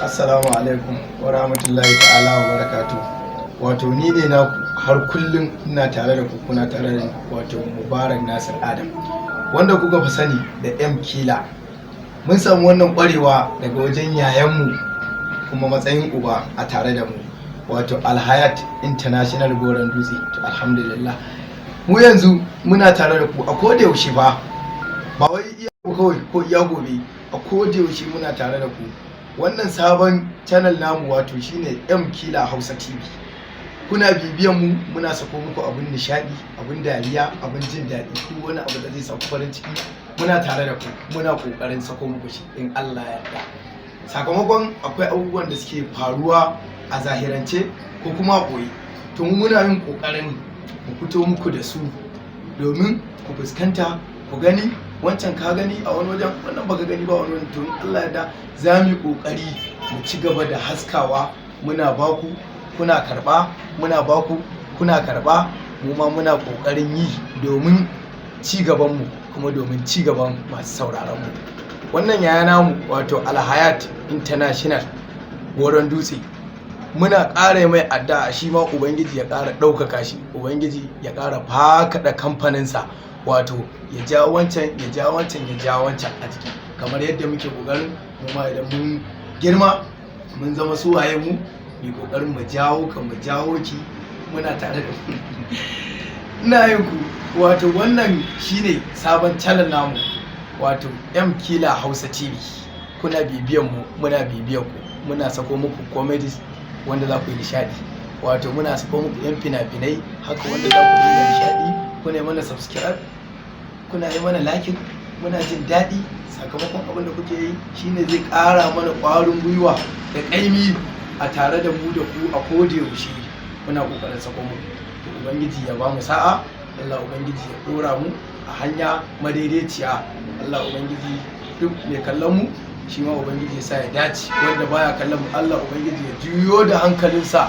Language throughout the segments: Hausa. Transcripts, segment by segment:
Assalamu alaikum wa rahmatullahi ta'ala wa barakatu. Wato ni ne na har kullum ina tare da ku, kuna tare da wato Mubarak Nasir Adam, wanda kuka fi sani da M Killer. Mun samu wannan kwarewa daga wajen yayanmu kuma matsayin uba a tare da mu, wato Alhayat International Goron Dutse. To alhamdulillah mu yanzu muna tare da ku a koda yaushe ba wai iya kawai ko iya gobe, a koda yaushe muna tare da ku. Wannan sabon channel namu wato shine M Killer Hausa TV. Kuna bibiyan mu, muna sako muku abin nishadi, abin dariya, abin jin daɗi, duk wani abu da zai sako farin ciki muna tare da ku, muna kokarin sako muku shi in Allah ya yarda. Sakamakon akwai abubuwan da suke faruwa a zahirance ko kuma a koyi, to muna yin kokarin mu fito muku da su domin ku fuskanta, ku gani wancan ka gani a wani wajen, wannan baka gani ba wani wajen. To in Allah ya da za mu yi kokari mu ci gaba da haskawa, muna baku kuna karba, muna baku kuna karba, mu ma muna kokarin yi domin ci gaban mu kuma domin ci gaban masu sauraron mu. Wannan yaya namu wato Alhayat International Goron Dutse, muna ƙara mai addu'a shi ma ubangiji ya ƙara ɗaukaka shi, ubangiji ya ƙara fakaɗa kamfaninsa, wato ya ja wancan ya ja wancan ya ja wancan a jiki, kamar yadda muke ƙoƙarin mu ma idan mun girma mun zama suwaye mu ƙoƙarin mu jawo ka mu jawo ki, muna tare da ku. Ina yin ku, wato wannan shine sabon channel namu wato M Killer Hausa TV. Kuna bibiyan mu, muna bibiyan ku, muna sako muku comedies wanda za ku yi nishadi, wato muna sako muku yan fina-finai haka wanda za ku yi nishadi. Kuna yi mana subscribe, kuna yi mana like, muna jin daɗi. Sakamakon abin da kuke yi shine zai ƙara mana ƙwarin gwiwa da ƙaimi a tare da mu da ku a koda yaushe muna ƙoƙarin sako mu. To ubangiji ya ba mu sa'a, Allah ubangiji ya ɗora mu a hanya madaidaiciya, Allah ubangiji duk mai kallon mu shi ma ubangiji ya sa ya dace, wanda baya kallon mu Allah ubangiji ya juyo da hankalinsa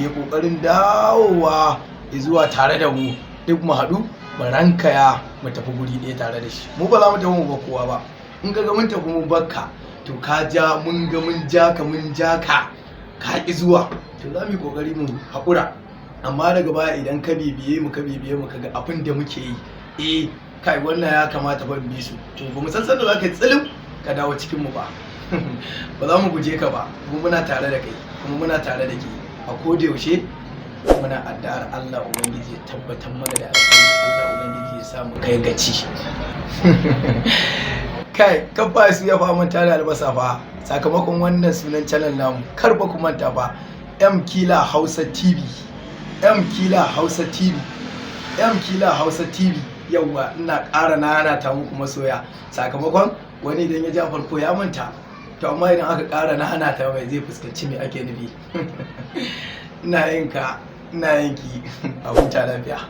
ya ƙoƙarin dawowa zuwa tare da mu, duk mu haɗu mu rankaya mu tafi guri ɗaya tare da shi. Mu ba za mu tafi mu ba kowa ba, in ga mun tafi mu bakka to ka ja, mun ga mun ja ka ka ki zuwa, to za mu yi kokari mu haƙura. Amma daga baya idan ka bibiye mu ka ga abin da muke yi, kai wannan ya kamata ban bi su, to ba mu san sanda za ka yi tsilim ka dawo cikin mu ba. Ba za mu guje ka ba, mu muna tare da kai kuma muna tare da ke a koda yaushe. Muna addu'ar Allah ubangiji ya tabbatar mana da alƙawari, Allah ubangiji ya sa mu kai gaci. Kai kafa su ya fa manta da albasa fa, sakamakon wannan sunan channel namu kar ba ku manta ba, M Killer Hausa TV, M Killer Hausa TV, M Killer Hausa TV. Yawwa ina ƙara nana ta muku masoya, sakamakon wani idan ya ja farko ya manta, to amma idan aka ƙara nana ta mai zai fuskanci me ake nufi. Ina yin ka, ina yin ki, a huta lafiya.